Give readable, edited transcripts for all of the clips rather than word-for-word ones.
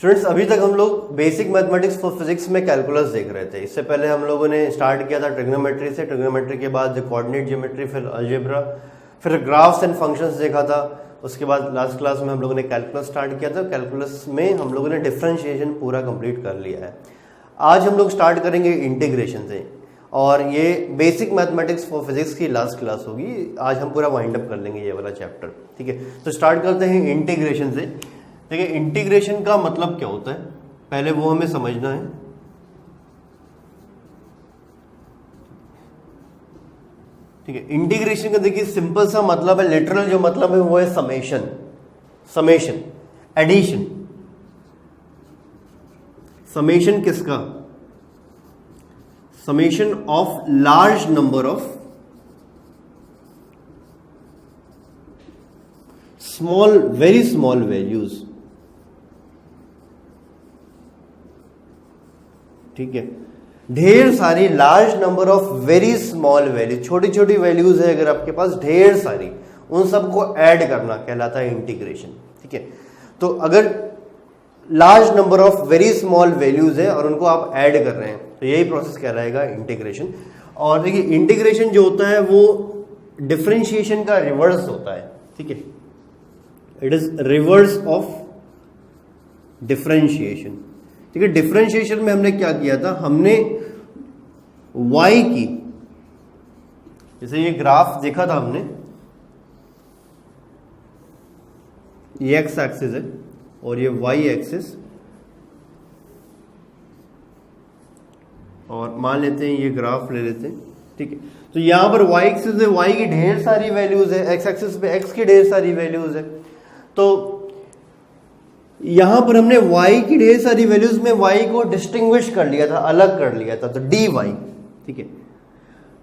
Students अभी तक हम लोग बेसिक मैथमेटिक्स फॉर फिजिक्स में कैलकुलस देख रहे थे। इससे पहले हम लोगों ने स्टार्ट किया था ट्रिग्नोमेट्री से, ट्रिग्नोमेट्री के बाद कोऑर्डिनेट ज्योमेट्री, फिर अलजेब्रा, फिर ग्राफ्स एंड फंक्शंस देखा था। उसके बाद लास्ट क्लास में हम लोगों ने कैलकुलस स्टार्ट किया था। कैलकुलस में हम लोगों ने डिफरेंशिएशन पूरा कंप्लीट कर लिया है। आज हम लोग स्टार्ट करेंगे इंटीग्रेशन से, और ये बेसिक मैथमेटिक्स फॉर फिजिक्स की लास्ट क्लास होगी। आज हम पूरा वाइंड अप कर लेंगे ये वाला चैप्टर, ठीक है। तो स्टार्ट करते हैं इंटीग्रेशन से। देखिए इंटीग्रेशन का मतलब क्या होता है, पहले वो हमें समझना है। ठीक है, इंटीग्रेशन का देखिए सिंपल सा मतलब है, लिटरल जो मतलब है वो है समेशन, समेशन, एडिशन। समेशन किसका? Summation of large number of small, very small values. ठीक है, ढेर सारी, large number of very small value, छोटी छोटी वैल्यूज है अगर आपके पास ढेर सारी, उन सबको ऐड करना कहलाता है इंटीग्रेशन। ठीक है, तो अगर large number of very small values है और उनको आप ऐड कर रहे हैं तो यही प्रोसेस कहलाएगा इंटीग्रेशन। और देखिए इंटीग्रेशन जो होता है वो डिफरेंशिएशन का रिवर्स होता है। ठीक है, it is reverse of differentiation. ठीक है, डिफरेंशिएशन में हमने क्या किया था, हमने y की, जैसे ये ग्राफ देखा था हमने, ये x एक्सिस है और ये y एक्सिस, और मान लेते हैं ये ग्राफ ले लेते हैं। ठीक है, तो यहां पर y एक्सिस है, y की ढेर सारी वैल्यूज है, x एक्सिस पे x की ढेर सारी वैल्यूज है। तो यहां पर हमने y की ढेर सारी वैल्यूज में y को डिस्टिंग्विश कर लिया था, अलग कर लिया था, तो dy। ठीक है,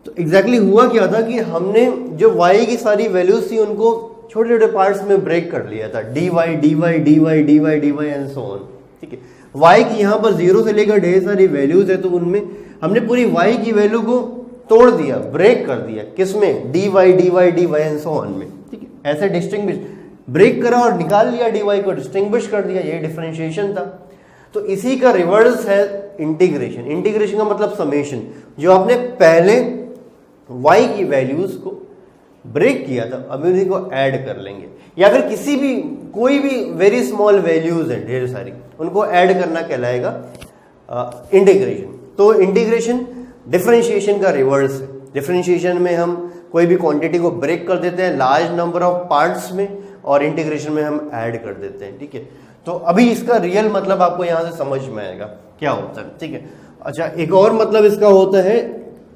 तो एग्जैक्टली हुआ क्या था कि हमने जो y की सारी वैल्यूज थी उनको छोटे छोटे पार्ट्स में ब्रेक कर लिया था, dy dy dy dy dy and so on. ठीक है, y की यहां पर 0 से लेकर ढेर सारी वैल्यूज है, तो उनमें हमने पूरी y की वैल्यू को तोड़ दिया, ब्रेक कर दिया, किसमें? dy dy and so on में। ठीक है, ऐसे डिस्टिंग्विश, ब्रेक करा और निकाल लिया dy को, डिस्टिंग्विश कर दिया, ये डिफरेंशिएशन था। तो इसी का रिवर्स है इंटीग्रेशन। इंटीग्रेशन का मतलब समेशन, जो आपने पहले y की वैल्यूज को ब्रेक किया था अब उन्हीं को ऐड कर लेंगे, या फिर किसी भी, कोई भी वेरी स्मॉल वैल्यूज है ढेर सारी, उनको ऐड करना कहलाएगा इंटीग्रेशन। तो इंटीग्रेशन डिफरेंशिएशन का रिवर्स है। डिफरेंशिएशन में हम कोई भी क्वांटिटी को ब्रेक कर देते हैं लार्ज नंबर ऑफ पार्ट्स में, और इंटीग्रेशन में हम ऐड कर देते हैं। ठीक है, तो अभी इसका रियल मतलब आपको यहां से समझ में आएगा क्या होता है। ठीक है, अच्छा एक और मतलब इसका होता है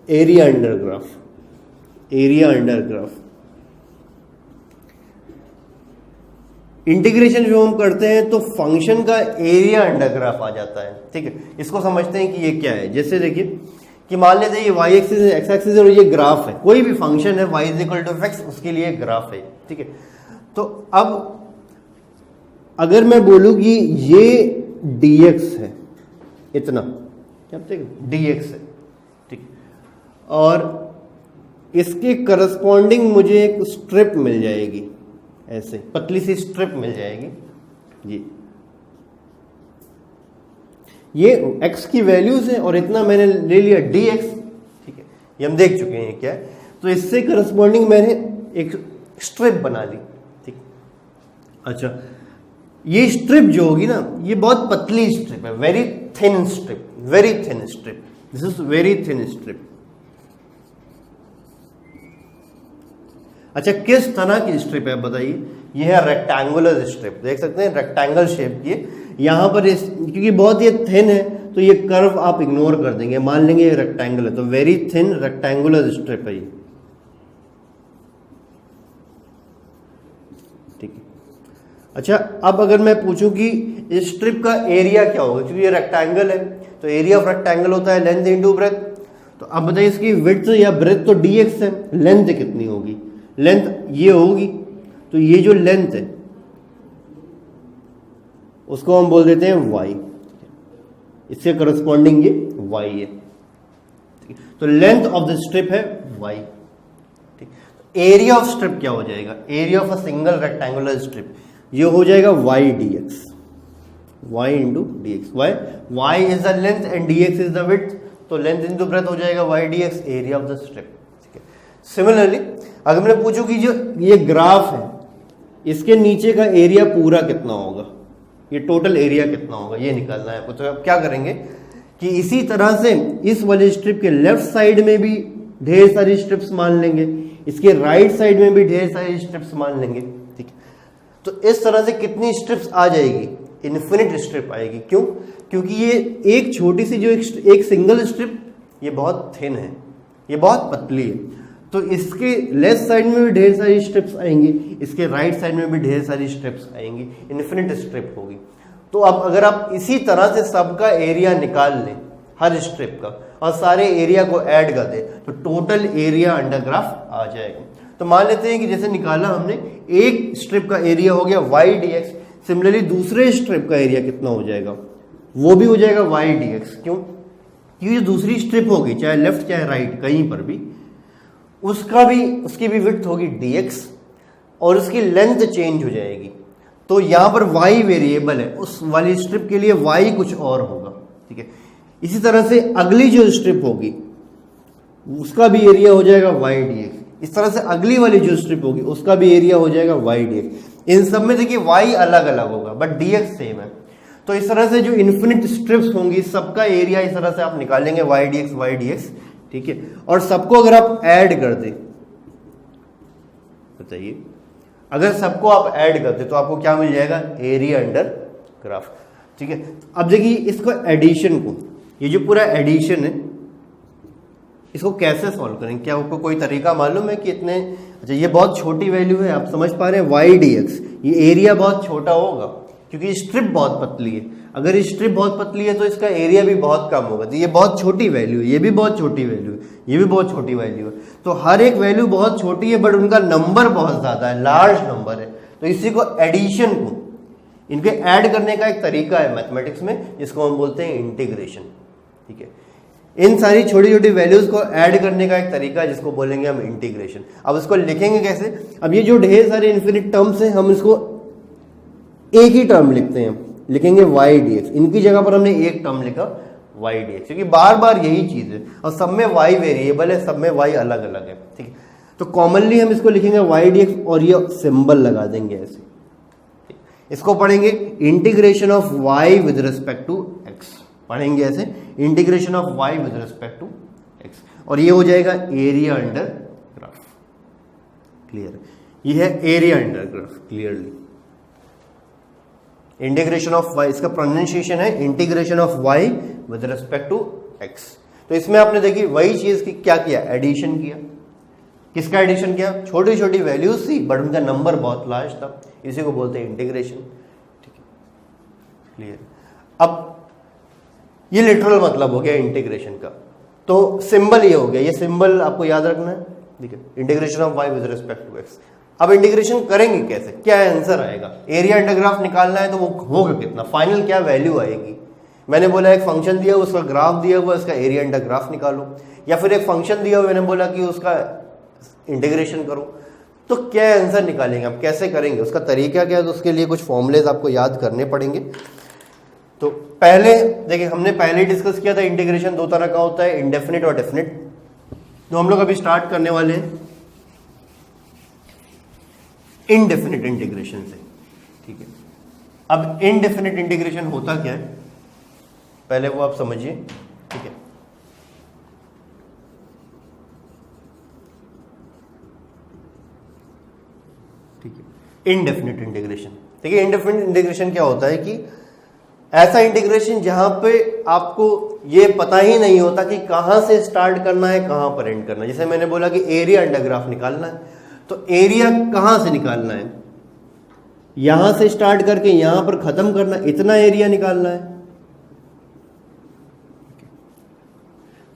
area under graph. Area under graph, integration जो हम करते हैं तो फंक्शन का एरिया अंडर ग्राफ आ जाता है। ठीक है, इसको समझते हैं कि ये क्या है। जैसे देखिए कि मान लेते हैं ये y एक्सिस है, x एक्सिस है और ये ग्राफ है, कोई भी फंक्शन है y is equal to f, उसके लिए ग्राफ है। ठीक है, तो अब अगर मैं बोलूं कि ये dx है, इतना क्या dx है, ठीक, और इसके करस्पॉन्डिंग मुझे एक स्ट्रिप मिल जाएगी, ऐसे पतली सी स्ट्रिप मिल जाएगी जी। ये x की वैल्यूज है और इतना मैंने ले लिया dx। ठीक है, ये हम देख चुके हैं क्या है। तो इससे करस्पॉन्डिंग मैंने एक स्ट्रिप बना ली। ठीक, अच्छा ये स्ट्रिप जो होगी ना, ये बहुत पतली स्ट्रिप है, very thin strip, very thin strip, this is very thin strip. अच्छा किस तरह की स्ट्रिप है बताइए? ये है रेक्टेंगुलर स्ट्रिप, देख सकते हैं रेक्टेंगल शेप की। यहां पर क्योंकि बहुत ये थिन है तो ये कर्व आप इग्नोर कर देंगे, मान लेंगे ये रेक्टेंगल है, तो वेरी थिन रेक्टेंगुलर स्ट्रिप है ये। ठीक है, अच्छा अब अगर मैं पूछूं कि इस स्ट्रिप का एरिया क्या होगा, क्योंकि ये रेक्टेंगल है तो एरिया ऑफ रेक्टेंगल होता है लेंथ इनटू ब्रेथ। तो अब बताइए इसकी विड्थ या ब्रेथ तो dx है, लेंथ कितनी होगी? लेंथ ये होगी, तो ये जो लेंथ है उसको हम बोल देते हैं y, इससे करस्पॉन्डिंग ये y है। तो लेंथ ऑफ द स्ट्रिप है y। ठीक, एरिया ऑफ स्ट्रिप क्या हो जाएगा? Area of a single rectangular strip, ये हो जाएगा y dx। y into D X. Y, Y is the length and D X is the width, तो length into breadth हो जाएगा Y D X, area of the strip. ठीक है, similarly अगर मैं पूछूं कि जो ये ग्राफ है इसके नीचे का एरिया पूरा कितना होगा, ये टोटल एरिया कितना होगा, ये निकालना है आपको। तो आप क्या करेंगे कि इसी तरह से इस वाली स्ट्रिप के लेफ्ट साइड में भी ढेर सारी स्ट्रिप्स मान लेंगे, इसके राइट साइड में भी ढेर सारी स्ट्रिप्स मान लेंगे। ठीक है, तो इस तरह से कितनी स्ट्रिप्स आ जाएगी, इन्फिनिट स्ट्रिप आएगी। क्यों? क्योंकि ये एक छोटी सी जो एक सिंगल स्ट्रिप ये बहुत थिन है, ये बहुत पतली है, तो इसके लेफ्ट साइड में भी ढेर सारी स्ट्रिप्स आएंगी, इसके राइट साइड में भी ढेर सारी स्ट्रिप्स आएंगी, इन्फिनिट स्ट्रिप होगी। तो अब अगर आप इसी तरह से सबका एरिया निकाल लें हर स्ट्रिप का और सारे एरिया को ऐड कर दें तो टोटल एरिया अंडर ग्राफ आ जाएगा। तो मान लेते हैं कि जैसे निकाला हमने, एक स्ट्रिप का एरिया हो गया वाई डी एक्स, सिमिलरली दूसरे स्ट्रिप का एरिया कितना हो जाएगा, वो भी हो जाएगा वाई डी एक्स। क्यों? क्योंकि जो दूसरी स्ट्रिप होगी चाहे लेफ्ट चाहे राइट कहीं पर भी, उसकी भी विड्थ होगी dx और उसकी लेंथ चेंज हो जाएगी। तो यहां पर y वेरिएबल है, उस वाली स्ट्रिप के लिए y कुछ और होगा। ठीक है, इसी तरह से अगली जो स्ट्रिप होगी उसका भी एरिया हो जाएगा y dx, इस तरह से अगली वाली जो स्ट्रिप होगी उसका भी एरिया हो जाएगा y dx। इन सब में देखिए y अलग अलग होगा बट dx सेम है। तो इस तरह से जो इन्फिनिट स्ट्रिप्स होंगी सबका एरिया इस तरह से आप निकालेंगे y dx। ठीक है, और सबको अगर आप ऐड कर दें, बताइए अगर सबको आप ऐड कर दें तो आपको क्या मिल जाएगा, एरिया अंडर ग्राफ। ठीक है, अब देखिए इसको एडिशन को, ये जो पूरा एडिशन है इसको कैसे सॉल्व करेंगे, क्या आपको कोई तरीका मालूम है कि इतने, अच्छा ये बहुत छोटी वैल्यू है, आप समझ पा रहे हैं y dx, ये एरिया बहुत छोटा होगा क्योंकि स्ट्रिप बहुत पतली है। अगर स्ट्रिप बहुत पतली है तो इसका एरिया भी बहुत कम होगा। तो ये बहुत छोटी वैल्यू है, ये भी बहुत छोटी वैल्यू है, ये भी बहुत छोटी वैल्यू है। तो हर एक वैल्यू बहुत छोटी है बट उनका नंबर बहुत ज्यादा है, लार्ज नंबर है। तो इसी को एडिशन को, इनके ऐड करने का एक तरीका है मैथमेटिक्स में जिसको हम बोलते हैं इंटीग्रेशन। ठीक है, इन सारी छोटी छोटी वैल्यूज को ऐड करने का एक तरीका है जिसको बोलेंगे हम इंटीग्रेशन। अब इसको लिखेंगे कैसे, अब ये जो ढेर सारे इन्फिनिट टर्म्स हैं हम इसको एक ही टर्म लिखते हैं, लिखेंगे y dx, इनकी जगह पर हमने एक टर्म लिखा y dx क्योंकि बार बार यही चीज है और सब में y वेरिएबल है, सब में y अलग अलग है। ठीक है, तो कॉमनली हम इसको लिखेंगे y dx और ये सिंबल लगा देंगे ऐसे। इसको पढ़ेंगे integration of y with respect to x, पढ़ेंगे ऐसे integration of y with respect to x, और ये हो जाएगा एरिया अंडर ग्राफ। क्लियर, ये है area under graph clearly. Integration of y, इसका प्रोनाउंसिएशन है integration of y with respect to x। तो इसमें आपने देखी वही चीज की क्या किया, एडिशन किया। किसका एडिशन किया, छोटी छोटी वैल्यूज थी बट उनका नंबर बहुत लार्ज था, इसी को बोलते हैं इंटीग्रेशन। ठीक है, क्लियर। अब ये लिटरल मतलब हो गया इंटीग्रेशन का। तो सिंबल ये हो गया, ये सिंबल आपको याद रखना है। ठीक है, integration of y with respect to x। अब इंटीग्रेशन करेंगे कैसे, क्या आंसर आएगा, एरिया अंडर ग्राफ निकालना है तो वो होगा कितना, फाइनल क्या वैल्यू आएगी। मैंने बोला एक फंक्शन दिया, उसका ग्राफ दिया हुआ, उसका एरिया अंडर ग्राफ निकालो, या फिर एक फंक्शन दिया हुआ, मैंने बोला कि उसका इंटीग्रेशन करो, तो क्या आंसर निकालेंगे, आप कैसे करेंगे, उसका तरीका क्या है। तो उसके लिए कुछ फॉर्मूलेज आपको याद करने पड़ेंगे। तो पहले देखिए, हमने पहले डिस्कस किया था इंटीग्रेशन दो तरह का होता है, इंडेफिनिट और डेफिनिट। तो हम लोग अभी स्टार्ट करने वाले हैं इनडेफिनिट इंटीग्रेशन से। ठीक है, अब इनडेफिनिट इंटीग्रेशन होता क्या है पहले वो आप समझिए। ठीक है, ठीक है, इनडेफिनिट इंटीग्रेशन। देखिए इनडेफिनिट इंटीग्रेशन क्या होता है कि ऐसा इंटीग्रेशन जहां पे आपको ये पता ही नहीं होता कि कहां से स्टार्ट करना है कहां पर एंड करना है। जैसे मैंने बोला कि एरिया अंडर ग्राफ निकालना है, तो एरिया कहां से निकालना है, यहां से स्टार्ट करके यहां पर खत्म करना, इतना एरिया निकालना है।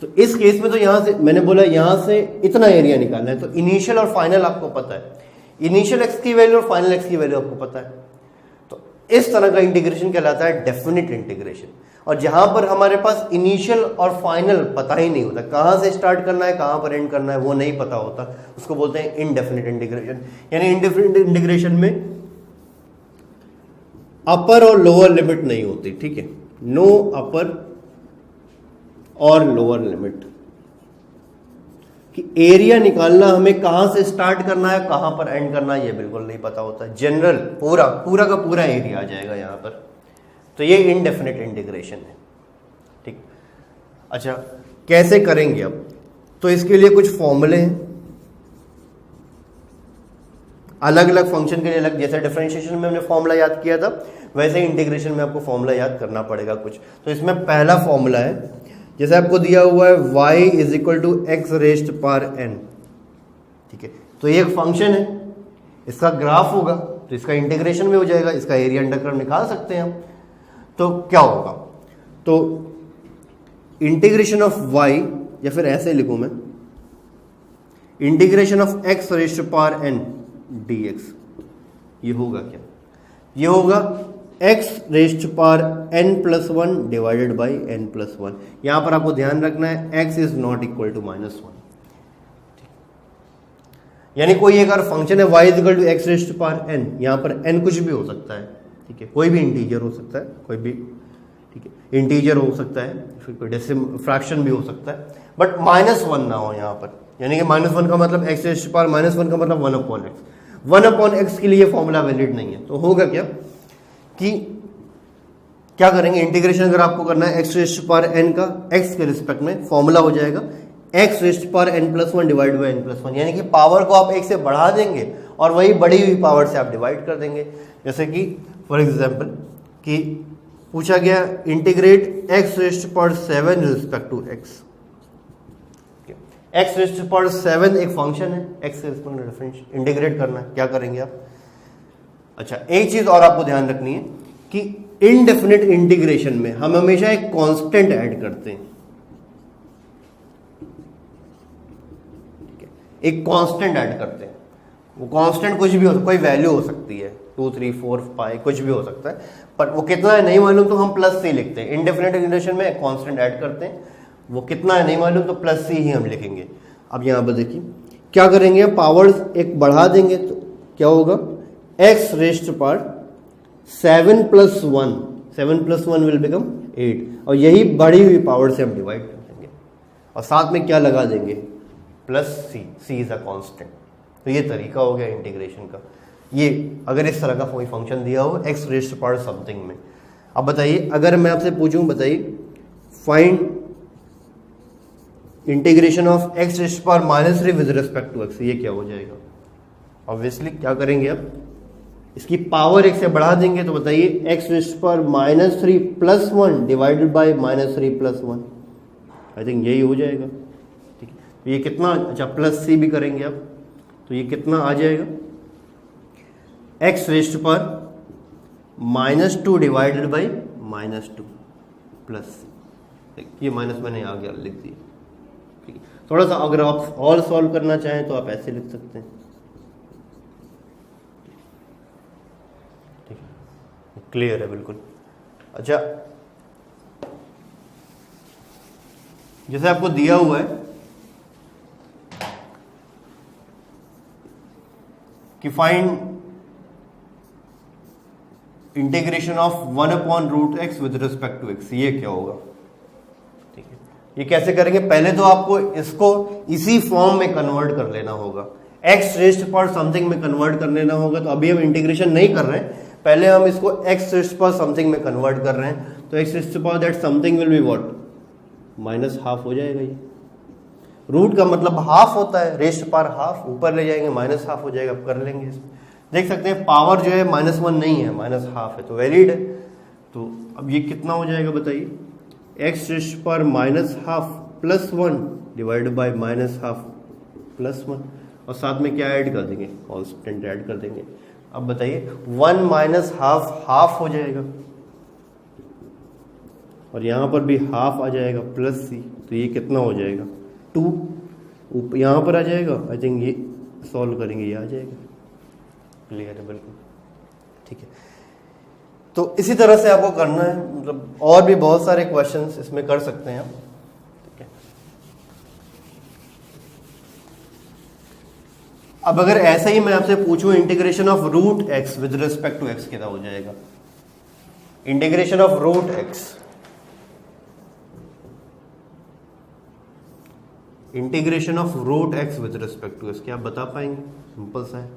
तो इस केस में तो यहां से मैंने बोला यहां से इतना एरिया निकालना है। तो इनिशियल और फाइनल आपको पता है, इनिशियल एक्स की वैल्यू और फाइनल एक्स की वैल्यू आपको पता है। तो इस तरह का इंटीग्रेशन कहलाता है डेफिनिट इंटीग्रेशन। और जहां पर हमारे पास इनिशियल और फाइनल पता ही नहीं होता, कहां से स्टार्ट करना है कहां पर एंड करना है वो नहीं पता होता, उसको बोलते हैं इनडेफिनिट इंटीग्रेशन। यानी इनडेफिनिट इंटीग्रेशन में अपर और लोअर लिमिट नहीं होती, ठीक है, नो अपर और लोअर लिमिट। कि एरिया निकालना हमें कहां से स्टार्ट करना है कहां पर एंड करना है ये बिल्कुल नहीं पता होता। जनरल पूरा पूरा का पूरा एरिया आ जाएगा यहां पर, तो ये इनडेफिनिट इंटीग्रेशन है, ठीक। अच्छा कैसे करेंगे अब, तो इसके लिए कुछ फॉर्मूले हैं अलग अलग फंक्शन के लिए अलग। जैसे डिफरेंशिएशन में हमने फॉर्मूला याद किया था वैसे ही इंटीग्रेशन में आपको फॉर्मूला याद करना पड़ेगा कुछ। तो इसमें पहला फॉर्मूला है, जैसे आपको दिया हुआ है y is equal to X raised power n, ठीक है। तो ये एक फंक्शन है, इसका ग्राफ होगा तो इसका इंटीग्रेशन में हो जाएगा, इसका एरिया अंडर कर्व निकाल सकते हैं हम। तो क्या होगा, तो इंटीग्रेशन ऑफ y, या फिर ऐसे लिखूं मैं, integration of X raised power n dx, ये होगा क्या, ये होगा x raised power n plus one divided by n plus one. यहां पर आपको ध्यान रखना है x is not equal to -1, यानी कोई एक अगर फंक्शन है y is equal to X raised power n, यहां पर n कुछ भी हो सकता है, ठीक है, कोई भी इंटीजर हो सकता है, कोई भी, ठीक है, इंटीजर हो सकता है, फिर कोई डेसिमल फ्रैक्शन भी हो सकता है, बट -1 ना हो यहां पर, यानी कि -1 का मतलब x रेस्ट पावर -1 का मतलब 1/x, 1/x के लिए फॉर्मूला वैलिड नहीं है। तो होगा क्या कि क्या करेंगे, इंटीग्रेशन अगर आपको करना है एक्स रेस्ट पावर n का x के रिस्पेक्ट में, फॉर्मूला हो जाएगा X raised power n plus one divide by n plus one, यानी कि पावर को आप एक से बढ़ा देंगे और वही बढ़ी हुई पावर से आप डिवाइड कर देंगे। जैसे कि फॉर एग्जांपल कि पूछा गया integrate X raised power 7 respect to x, X raised power 7 एक फंक्शन है, एक्स के रिस्पेक्ट में डिफरेंशिएट इंटीग्रेट करना है, क्या करेंगे आप। अच्छा एक चीज और आपको ध्यान रखनी है कि इनडेफिनिट इंटीग्रेशन में हम हमेशा एक कांस्टेंट ऐड करते हैं, ठीक है, एक कांस्टेंट ऐड करते हैं। वो कांस्टेंट कुछ भी हो, कोई वैल्यू हो सकती है, 2 3 4 5 कुछ भी हो सकता है, पर वो कितना है नहीं मालूम तो हम प्लस सी लिखते हैं। इनडेफिनिट इंटीग्रेशन में एक कांस्टेंट ऐड करते हैं, वो कितना है नहीं मालूम तो प्लस सी ही हम लिखेंगे। अब यहां पर देखिए क्या करेंगे, पावर्स एक बढ़ा देंगे तो क्या होगा, x raised power 7 plus 1, 7 plus 1 will become 8, और यही बढ़ी हुई पावर से हम डिवाइड कर देंगे और साथ में क्या लगा देंगे, plus C, C is a constant. तो ये तरीका हो गया इंटीग्रेशन का। ये अगर इस तरह का कोई फंक्शन दिया हो एक्स रेस्ट पावर समथिंग में। अब बताइए अगर मैं आपसे पूछूं, बताइए find integration of X raised power -3 with respect to X, ये क्या हो जाएगा। ऑब्वियसली क्या करेंगे, अब इसकी पावर एक से बढ़ा देंगे, तो बताइए x raised power -3 plus 1 divided by -3 plus 1, I think यही हो जाएगा, ठीक है। तो ये कितना, अच्छा प्लस सी भी करेंगे अब, तो ये कितना आ जाएगा, X raised power -2 divided by -2 plus, ये माइनस मैंने आगे लिख दिया, ठीक है। थोड़ा सा अगर आप और सॉल्व करना चाहें तो आप ऐसे लिख सकते हैं, ठीक है, क्लियर है बिल्कुल। अच्छा जैसे आपको दिया हुआ है कि find integration of 1/√x with respect to x, ये क्या होगा, ठीक है। ये कैसे करेंगे, पहले तो आपको इसको इसी फॉर्म में कन्वर्ट कर लेना होगा, एक्स रेस्ट पावर समथिंग में कन्वर्ट कर लेना होगा। तो अभी हम इंटीग्रेशन नहीं कर रहे हैं, पहले हम इसको एक्स रेस्ट पावर समथिंग में कन्वर्ट कर रहे हैं। तो x raised power that something will be what, -½ हो जाएगा। ये रूट का मतलब हाफ होता है, रेस्ट पावर हाफ, ऊपर ले जाएंगे -½ हो जाएगा। अब कर लेंगे इसमें, देख सकते हैं पावर जो है -1 नहीं है, -½ है, तो वैलिड है। तो अब ये कितना हो जाएगा बताइए, x raised power -½ plus 1 divide by -½ plus 1, और साथ में क्या ऐड कर देंगे, कांस्टेंट ऐड कर देंगे। अब बताइए 1 -½ हाफ हो जाएगा, और यहां पर भी हाफ आ जाएगा प्लस सी, तो ये कितना हो जाएगा 2, यहां पर आ जाएगा। आई थिंक ये सॉल्व करेंगे, ये आ जाएगा, क्लियर है बिल्कुल, ठीक है। तो इसी तरह से आपको करना है, मतलब और भी बहुत सारे क्वेश्चंस इसमें कर सकते हैं आप, ठीक है। अब अगर ऐसे ही मैं आपसे पूछूं integration of √x with respect to x कितना हो जाएगा, integration of root X, integration of root X with respect to X, क्या आप बता पाएंगे? सिंपल सा है।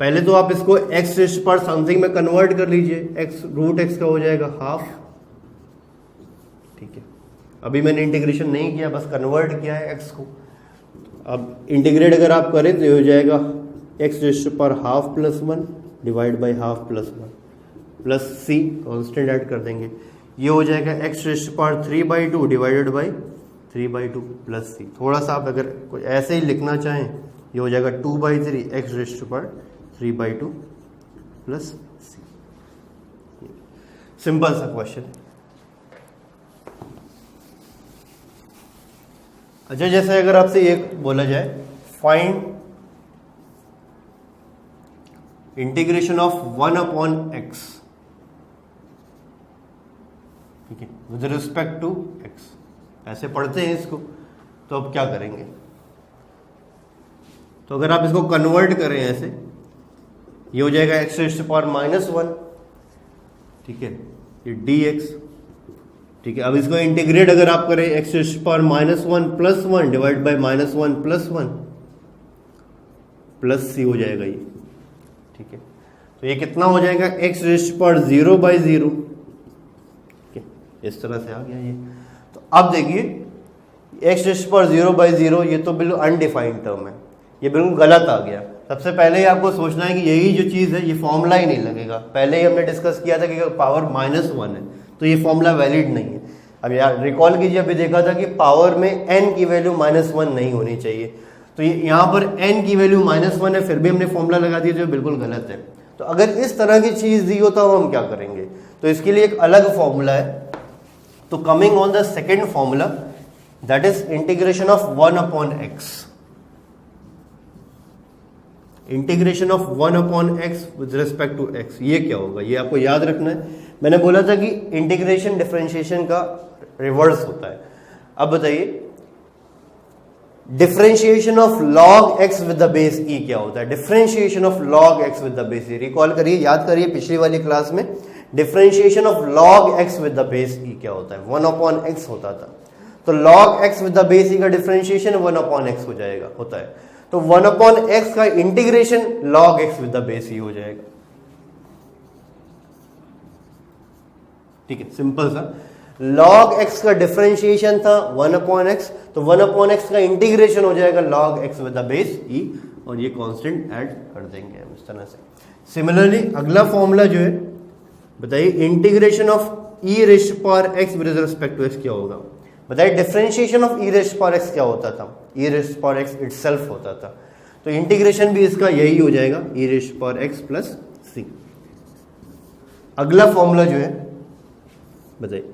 पहले तो आप इसको एक्स रेस्ट पर समथिंग में कन्वर्ट कर लीजिए, एक्स रूट एक्स का हो जाएगा हाफ, ठीक है। अभी मैंने इंटीग्रेशन नहीं किया, बस कन्वर्ट किया है एक्स को। अब इंटीग्रेट अगर आप करें तो ये हो जाएगा एक्स रेस्ट पर half plus 1 divide by half plus 1 plus C, constant add कर देंगे, ये हो जाएगा एक्स रेस्ट पर 3/2 डिवाइडेड बाई 3/2 प्लस सी। थोड़ा सा आप अगर कोई ऐसे ही लिखना चाहें, ये हो जाएगा 2/3 एक्स रेस्ट पर 3/2 प्लस सी। सिंपल सा क्वेश्चन। अच्छा, जैसे अगर आपसे ये बोला जाए फाइंड इंटीग्रेशन ऑफ 1/x, ठीक है, विद रिस्पेक्ट टू x, ऐसे पढ़ते हैं इसको, तो अब क्या करेंगे? तो अगर आप इसको कन्वर्ट करें ऐसे, ये हो जाएगा एक्स रेस्ट पावर -1, ठीक है, ये dx, ठीक है। अब इसको इंटीग्रेट अगर आप करें x raised power -1 plus 1 divide by -1 plus 1 plus C हो जाएगा ये, ठीक है। तो ये कितना हो जाएगा? एक्स रेस्ट पावर 0/0, ठीक है, इस तरह से आ गया ये। तो अब देखिए एक्स रेस्ट पावर 0/0, ये तो बिल्कुल अनडिफाइंड टर्म है, ये बिल्कुल गलत आ गया। सबसे पहले ही आपको सोचना है कि यही जो चीज़ है ये फॉर्मूला ही नहीं लगेगा। पहले ही हमने डिस्कस किया था कि पावर -1 है तो ये फॉर्मूला वैलिड नहीं है। अब यार रिकॉल कीजिए, अभी देखा था कि पावर में n की वैल्यू -1 नहीं होनी चाहिए, तो ये यहाँ पर n की वैल्यू -1 है, फिर भी हमने फॉर्मूला लगा दिया जो बिल्कुल गलत है। तो अगर इस तरह की चीज़ दी हो तो हम क्या करेंगे? तो इसके लिए एक अलग फॉर्मूला है। तो coming on the second formula, that is integration of 1/x, integration of 1/x with respect to x। ये क्या होगा? ये आपको याद रखना है। मैंने बोला था कि इंटीग्रेशन डिफरेंशिएशन का रिवर्स होता है। अब बताइए differentiation of log x with the base e क्या होता है? Differentiation of log x with the base e, recall करिए, याद करिए, पिछली वाली क्लास में differentiation of log x with the base e क्या होता है? 1/x होता था। तो log x with the base e का डिफरेंशिएशन 1/x हो जाएगा, होता है। तो 1/x का integration log x with the base e हो जाएगा, ठीक है, सिंपल सा। log x का डिफरेंशिएशन था 1/x, तो 1/x का इंटीग्रेशन हो जाएगा log x with the base e, और ये कांस्टेंट ऐड कर देंगे हम इस तरह से। सिमिलरली अगला फॉर्मूला जो है, बताइए integration of e raised power x with respect to x क्या होगा? बताइए differentiation of e raised power x क्या होता था? e raised power x itself होता था। तो इंटीग्रेशन भी इसका यही हो जाएगा, e raised power x plus c। अगला फॉर्मूला जो है, बताइए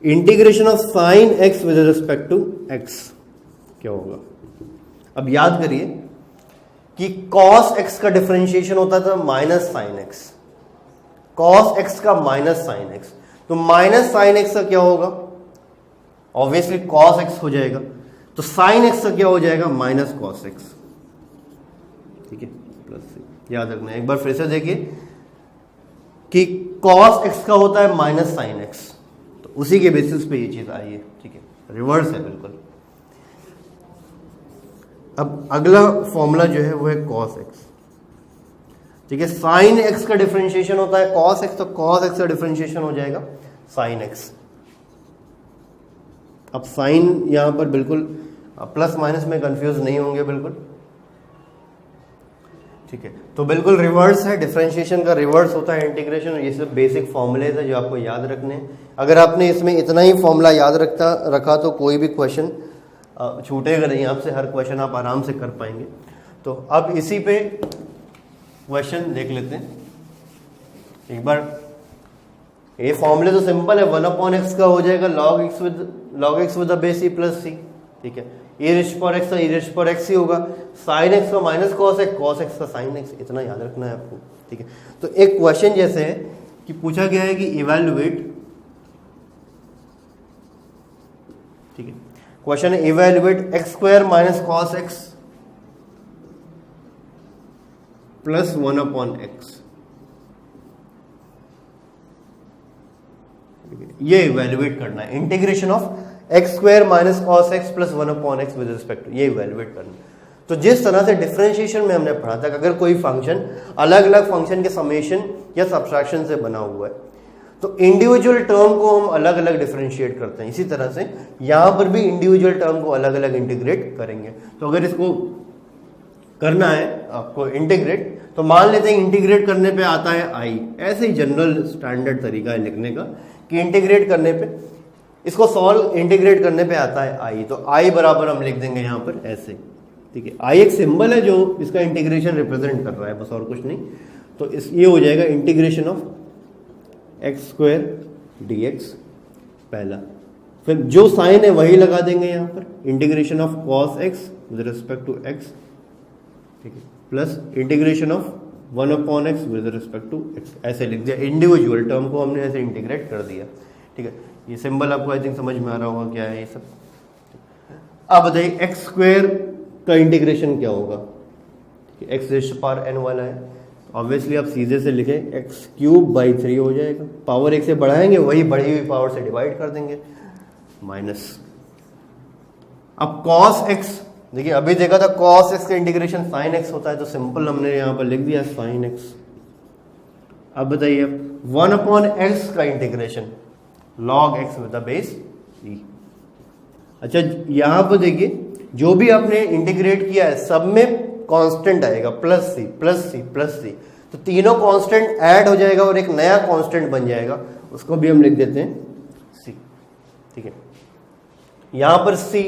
integration of sine x with respect to x क्या होगा? अब याद करिए कि cos x का डिफरेंशिएशन होता था minus sine x, cos x का माइनस साइन x, तो माइनस साइन x का क्या होगा? ऑब्वियसली cos x हो जाएगा। तो साइन x का क्या हो जाएगा? माइनस cos x, ठीक है, प्लस सी। याद रखना है, एक बार फिर से देखिए कि cos x का होता है माइनस साइन x, तो उसी के बेसिस पे ये चीज आई है, ठीक है, रिवर्स है बिल्कुल। अब अगला फॉर्मूला जो है वो है cos x, ठीक है। साइन x का डिफरेंशिएशन होता है cos x, तो cos x का डिफरेंशिएशन हो जाएगा साइन x। अब साइन यहां पर बिल्कुल प्लस माइनस में कंफ्यूज नहीं होंगे बिल्कुल, ठीक है। तो बिल्कुल रिवर्स है, डिफरेंशिएशन का रिवर्स होता है इंटीग्रेशन। ये सब बेसिक फॉर्मूलेज है जो आपको याद रखने हैं। अगर आपने इसमें इतना ही फॉर्मूला याद रखा तो कोई भी क्वेश्चन छूटेगा नहीं आपसे, हर क्वेश्चन आप आराम से कर पाएंगे। तो अब इसी पे क्वेश्चन देख लेते हैं एक बार। ये फॉर्मूले तो सिंपल है, 1/x का हो जाएगा log x with the base e plus c, ठीक है। e रेस्ट पावर x का e रेस्ट पावर x ही होगा, sin x का माइनस cos x का sin x, इतना याद रखना है आपको, ठीक है। तो एक क्वेश्चन जैसे है कि पूछा गया है कि इवैल्यूएट, ठीक है, क्वेश्चन है evaluate x² minus cos x plus 1/x, ये इवेल्युएट करना है, integration of X square minus cos X plus 1/x with respect to, ये इवेल्युएट करना है। तो जिस तरह से डिफरेंशिएशन में हमने पढ़ा था कि अगर कोई फंक्शन अलग अलग फंक्शन के समेशन या सब्ट्रैक्शन से बना हुआ है तो इंडिविजुअल टर्म को हम अलग अलग डिफरेंशिएट करते हैं, इसी तरह से यहां पर भी इंडिविजुअल टर्म को अलग अलग इंटीग्रेट करेंगे। तो अगर इसको करना है आपको इंटीग्रेट, तो मान लेते हैं इंटीग्रेट करने पे आता है आई, ऐसे ही जनरल स्टैंडर्ड तरीका है लिखने का कि इंटीग्रेट करने पे, इसको सॉल्व इंटीग्रेट करने पे आता है आई, तो आई बराबर हम लिख देंगे यहां पर ऐसे, ठीक है। आई एक सिंबल है जो इसका इंटीग्रेशन रिप्रेजेंट कर रहा है, बस और कुछ नहीं। तो इस ये हो जाएगा integration of X square D x पहला, फिर जो साइन है वही लगा देंगे यहां पर, integration of cos X with respect to X, ठीक है, plus integration of 1/x with respect to X, ऐसे लिख दिया। इंडिविजुअल टर्म को हमने ऐसे इंटीग्रेट कर दिया, ठीक है। ये सिंबल आपको आई थिंक समझ में आ रहा होगा क्या है ये सब। अब बताइए एक्स स्क्वायर का इंटीग्रेशन क्या होगा, एक्स रेज़ पावर n वाला है, ऑब्वियसली आप सीधे से लिखें एक्स क्यूब बाई 3 हो जाएगा, पावर एक से बढ़ाएंगे वही बढ़ी हुई पावर से डिवाइड कर देंगे, माइनस। अब कॉस एक्स, देखिए अभी देखा था कॉस एक्स का इंटीग्रेशन साइन एक्स होता है, तो सिंपल हमने यहां पर लिख दिया साइन एक्स। अब बताइए 1/x का integration log x with the base e। अच्छा यहां पर देखिए जो भी आपने इंटीग्रेट किया है सब में कांस्टेंट आएगा, plus C plus C plus C, तो तीनों कांस्टेंट ऐड हो जाएगा और एक नया कांस्टेंट बन जाएगा, उसको भी हम लिख देते हैं सी, ठीक है। यहां पर सी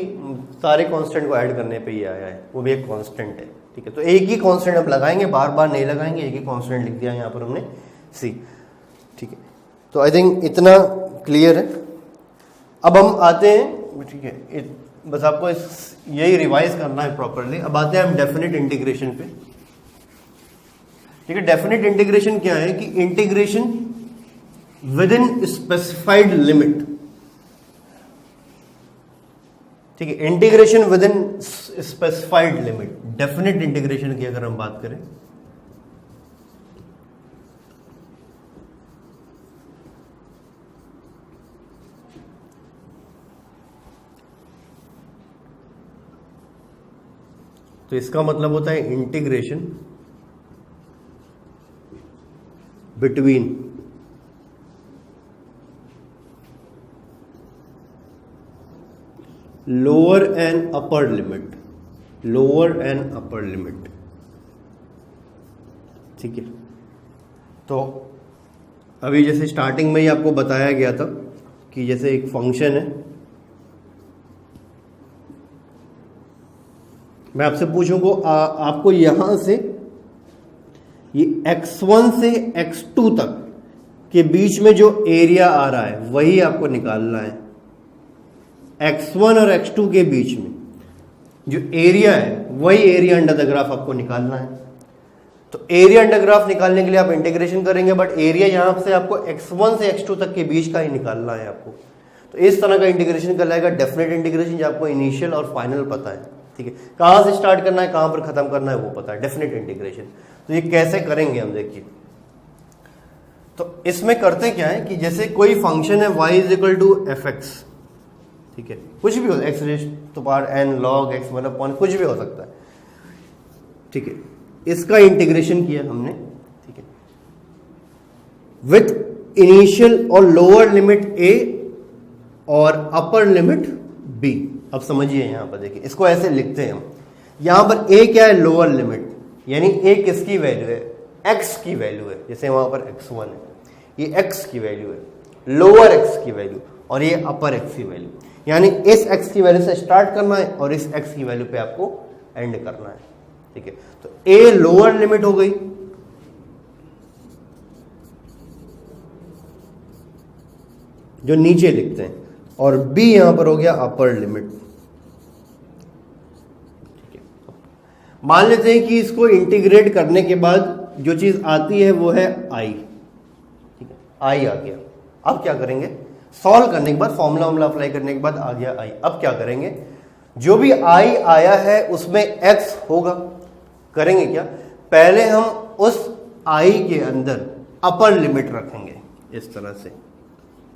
सारे कांस्टेंट को ऐड करने पे ही आया है, वो भी एक कांस्टेंट है, ठीक है। तो एक ही कांस्टेंट हम लगाएंगे, बार बार नहीं लगाएंगे, एक ही कांस्टेंट लिख दिया यहां पर हमने सी, ठीक है। तो आई थिंक इतना क्लियर है। अब हम आते हैं, ठीक है, बस आपको यही रिवाइज करना है प्रॉपरली। अब आते हैं हम डेफिनेट इंटीग्रेशन पे, ठीक है। डेफिनेट इंटीग्रेशन क्या है कि integration with in specified limit, ठीक है, integration with in specified limit, definite integration की अगर हम बात करें, तो इसका मतलब होता है integration between lower and upper limit, lower and upper limit, ठीक है। तो अभी जैसे स्टार्टिंग में ही आपको बताया गया था कि जैसे एक फंक्शन है, मैं आपसे पूछूंगा आपको यहां से ये x1 से x2 तक के बीच में जो एरिया आ रहा है वही आपको निकालना है। x1 और x2 के बीच में जो एरिया है वही एरिया अंडर द ग्राफ आपको निकालना है। तो एरिया अंडर ग्राफ निकालने के लिए आप इंटीग्रेशन करेंगे, बट एरिया यहां से आपको x1 से x2 तक के बीच का ही निकालना है आपको। तो इस तरह का इंटीग्रेशन कहलाएगा डेफिनेट इंटीग्रेशन, जो आपको इनिशियल और फाइनल पता है, ठीक है। कहां से स्टार्ट करना है कहां पर खत्म करना है वो पता है, डेफिनेट इंटीग्रेशन। तो ये कैसे करेंगे हम देखिए। तो इसमें करते क्या है कि जैसे कोई फंक्शन है y is equal to F X, ठीक है, कुछ भी हो, X raise to power n log x 1/, कुछ भी हो सकता है, ठीक है। इसका इंटीग्रेशन किया हमने, ठीक है, विथ इनिशियल और लोअर लिमिट a और अपर लिमिट b। अब समझिए यहां पर देखिए, इसको ऐसे लिखते हैं हम, यहां पर a क्या है, लोअर लिमिट, यानी a किसकी वैल्यू है, x की वैल्यू है, जैसे वहां पर x1 है, ये x की वैल्यू है, लोअर x की वैल्यू, और ये अपर x की वैल्यू, यानी इस x की वैल्यू से स्टार्ट करना है और इस x की वैल्यू पे आपको एंड करना है, ठीक है। तो a लोअर लिमिट हो गई, जो नीचे लिखते हैं, और b यहां पर हो गया अपर लिमिट, ठीक है। मान लेते हैं कि इसको इंटीग्रेट करने के बाद जो चीज आती है वो है i, ठीक है, i आ गया। अब क्या करेंगे, सॉल्व करने के बाद फॉर्मूला वॉर्मूला अप्लाई करने के बाद आ गया i। अब क्या करेंगे, जो भी i आया है उसमें x होगा, करेंगे क्या, पहले हम उस i के अंदर अपर लिमिट रखेंगे इस तरह से,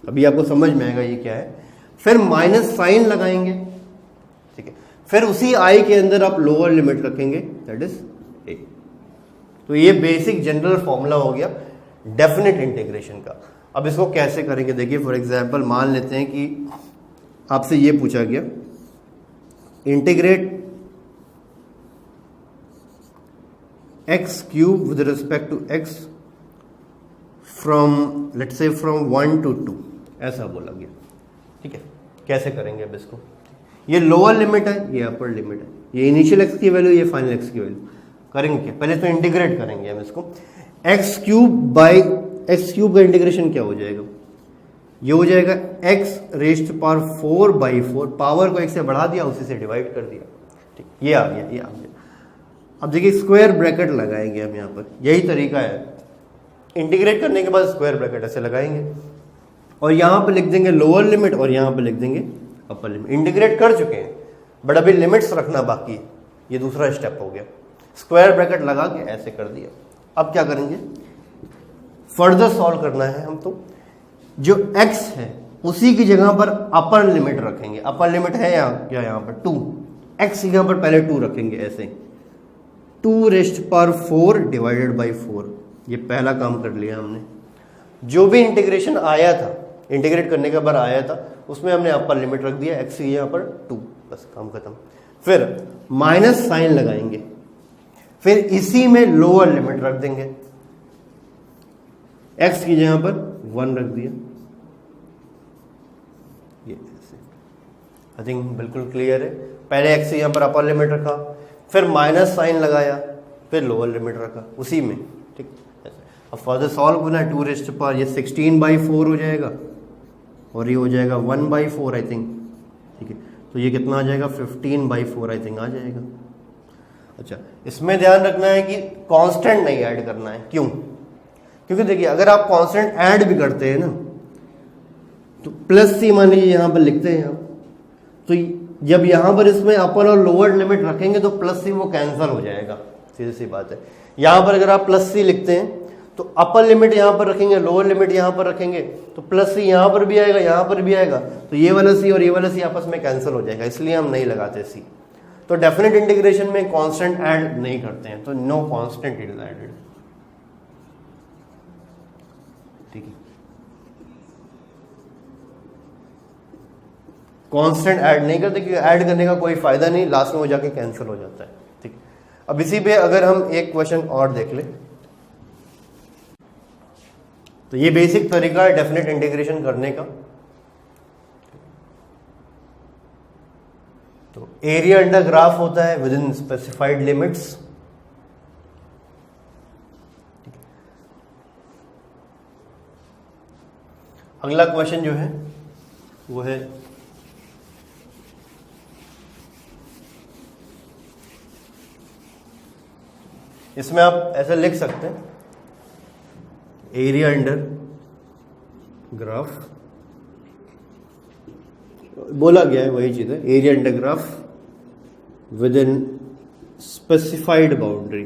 अभी आपको समझ में आएगा ये क्या है। फिर माइनस साइन लगाएंगे, ठीक है। फिर उसी आई के अंदर आप लोअर लिमिट रखेंगे, दैट इज ए। तो ये बेसिक जनरल फॉर्मूला हो गया डेफिनेट इंटीग्रेशन का। अब इसको कैसे करेंगे देखिए, फॉर एग्जांपल मान लेते हैं कि आपसे ये पूछा गया integrate X cube with respect to X from let's say from 1 to 2, ऐसा बोला गया, ठीक है। कैसे करेंगे अब इसको, ये लोअर लिमिट है, ये अपर लिमिट है, ये इनिशियल एक्स की वैल्यू, ये फाइनल एक्स की वैल्यू। करेंगे क्या, पहले तो इंटीग्रेट करेंगे हम इसको। X cube by x cube का इंटीग्रेशन क्या हो जाएगा, ये हो जाएगा एक्स रेज्ड पावर 4/4, पावर को एक से बढ़ा दिया, उसी से डिवाइड कर दिया, ठीक, ये आ गया, ये आ गया। अब देखिए स्क्वायर ब्रैकेट लगाएंगे हम यहाँ पर, यही तरीका है। इंटीग्रेट करने के बाद स्क्वायर ब्रैकेट ऐसे लगाएंगे और यहाँ पे लिख देंगे लोअर लिमिट और यहाँ पे लिख देंगे अपर लिमिट। इंटीग्रेट कर चुके हैं बट अभी लिमिट्स रखना बाकी है, ये दूसरा स्टेप हो गया। स्क्वायर ब्रैकेट लगा के ऐसे कर दिया। अब क्या करेंगे, फर्दर सॉल्व करना है हम, तो जो x है उसी की जगह पर अपर लिमिट रखेंगे। अपर लिमिट है यहाँ क्या, यहाँ पर 2, x यहाँ पर पहले 2 रखेंगे, ऐसे 2⁴ डिवाइडेड बाई 4। ये पहला काम कर लिया हमने। जो भी इंटीग्रेशन आया था, इंटीग्रेट करने के बाद आया था, उसमें हमने अपर लिमिट रख दिया, x यहाँ पर 2, बस काम खत्म। फिर माइनस साइन लगाएंगे, फिर इसी में लोअर लिमिट रख देंगे, x की जगह पर 1 रख दिया, ये ऐसे। आई थिंक बिल्कुल क्लियर है। पहले x यहाँ पर अपर लिमिट रखा, फिर माइनस साइन लगाया, फिर लोअर लिमिट रखा उसी में, ठीक। अब फर्दर सॉल्व होना है, 2⁻, ये 16/4 हो जाएगा और ये हो जाएगा 1/4 आई थिंक, ठीक है। तो ये कितना आ जाएगा, 15/4 आई थिंक आ जाएगा। अच्छा, इसमें ध्यान रखना है कि कांस्टेंट नहीं ऐड करना है। क्यों, क्योंकि देखिए अगर आप कांस्टेंट ऐड भी करते हैं ना, तो प्लस सी मान लीजिए यहाँ पर लिखते हैं आप, तो जब यहाँ पर इसमें अपर और लोअर लिमिट रखेंगे तो प्लस सी वो कैंसिल हो जाएगा, सीधी सी बात है। यहाँ पर अगर आप प्लस सी लिखते हैं तो अपर लिमिट यहाँ पर रखेंगे, लोअर लिमिट यहाँ पर रखेंगे, तो प्लस सी यहाँ पर भी आएगा, यहाँ पर भी आएगा, तो ये वाला सी और ये वाला सी आपस में कैंसिल हो जाएगा, इसलिए हम नहीं लगाते सी। तो डेफिनेट इंटीग्रेशन में कांस्टेंट ऐड नहीं करते हैं, तो नो कांस्टेंट इज एडेड, ठीक है। कांस्टेंट ऐड नहीं करते क्योंकि ऐड करने का कोई फायदा नहीं, लास्ट में वो जाके कैंसिल हो जाता है, ठीक। अब इसी पे अगर हम एक क्वेश्चन और देख लें, तो ये बेसिक तरीका है डेफिनेट इंटीग्रेशन करने का। तो एरिया अंडर ग्राफ होता है विद इन स्पेसिफाइड लिमिट्स, अगला क्वेश्चन जो है वो है इसमें आप ऐसे लिख सकते हैं, एरिया अंडर ग्राफ, बोला गया है वही चीज है, area under graph with in specified boundary,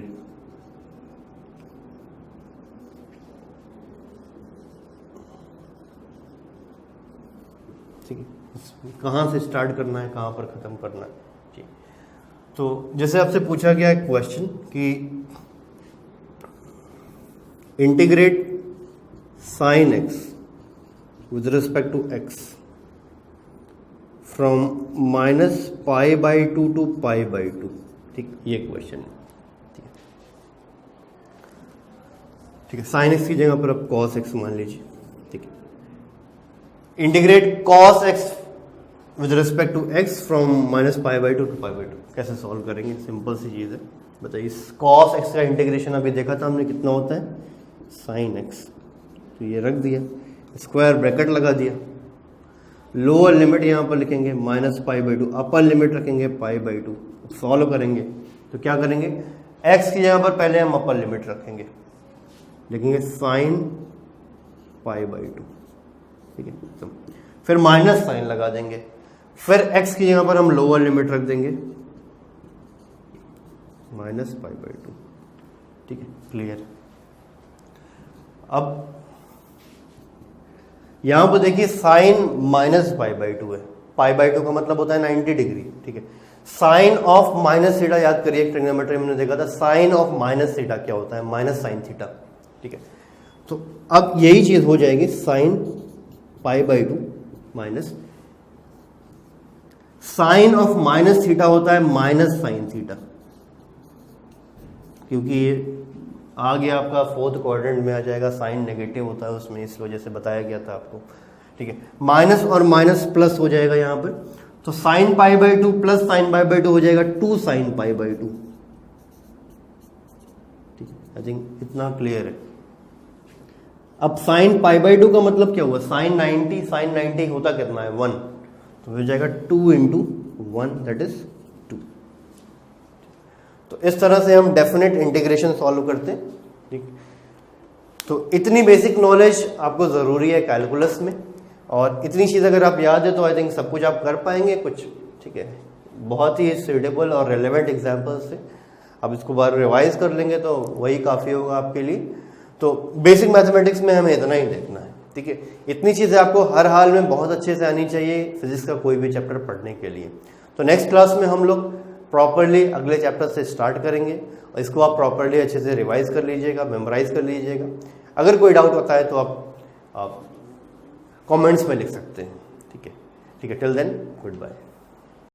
ठीक है। कहाँ से स्टार्ट करना है, कहाँ पर खत्म करना है, ठीक। तो जैसे आपसे पूछा गया है क्वेश्चन कि integrate sine x with respect to x from -π/2 to π/2, ठीक, ये क्वेश्चन है, ठीक है। साइन x की जगह पर आप cos x मान लीजिए, ठीक है। Integrate cos x with respect to x from -π/2 to π/2, कैसे सॉल्व करेंगे, सिंपल सी चीज है, बताइए। cos x का इंटीग्रेशन अभी देखा था हमने, कितना होता है साइन x, तो ये रख दिया, स्क्वायर ब्रैकेट लगा दिया, लोअर लिमिट यहाँ पर लिखेंगे -π/2, अपर लिमिट रखेंगे π/2, सॉल्व करेंगे तो क्या करेंगे, x की जगह पर पहले हम अपर लिमिट रखेंगे, लिखेंगे साइन π/2, ठीक है। तो फिर माइनस साइन लगा देंगे, फिर x की जगह पर हम लोअर लिमिट रख देंगे -π/2, ठीक है, क्लियर। अब यहां पर देखिए sine minus pi by two है, पाई बाई टू का मतलब होता है 90 डिग्री, ठीक है। साइन ऑफ माइनस थीटा याद करिए, ट्रिग्नोमेट्री में हमने देखा था साइन ऑफ माइनस थीटा क्या होता है, माइनस साइन थीटा, ठीक है। तो अब यही चीज हो जाएगी sine pi by two minus sine of minus theta होता है माइनस साइन थीटा, क्योंकि ये आ गया आपका फोर्थ क्वाड्रेंट में आ जाएगा, साइन नेगेटिव होता है उसमें, इस वजह से बताया गया था आपको, ठीक है। माइनस और माइनस प्लस हो जाएगा यहां पर, तो sign pi by two plus sign pi by to हो जाएगा 2 साइन पाई बाई टू, ठीक है। आई थिंक इतना क्लियर है। अब साइन पाई बाई टू का मतलब क्या हुआ, साइन 90 होता कितना है 1, तो हो जाएगा 2 इंटू 1 दैट इज 2। तो इस तरह से हम डेफिनेट इंटीग्रेशन सॉल्व करते हैं, ठीक। तो इतनी बेसिक नॉलेज आपको जरूरी है कैलकुलस में, और इतनी चीज अगर आप याद है तो आई थिंक सब कुछ आप कर पाएंगे कुछ, ठीक है। बहुत ही सूटेबल और रेलेवेंट एग्जाम्पल्स से आप इसको बार रिवाइज कर लेंगे तो वही काफी होगा आपके लिए। तो बेसिक मैथमेटिक्स में हमें इतना ही देखना है, ठीक है। इतनी चीजें आपको हर हाल में बहुत अच्छे से आनी चाहिए फिजिक्स का कोई भी चैप्टर पढ़ने के लिए। तो नेक्स्ट क्लास में हम लोग प्रॉपरली अगले चैप्टर से स्टार्ट करेंगे, और इसको आप प्रॉपरली अच्छे से रिवाइज कर लीजिएगा, मेमोराइज कर लीजिएगा। अगर कोई डाउट होता है तो आप कमेंट्स में लिख सकते हैं, ठीक है। Till then good bye.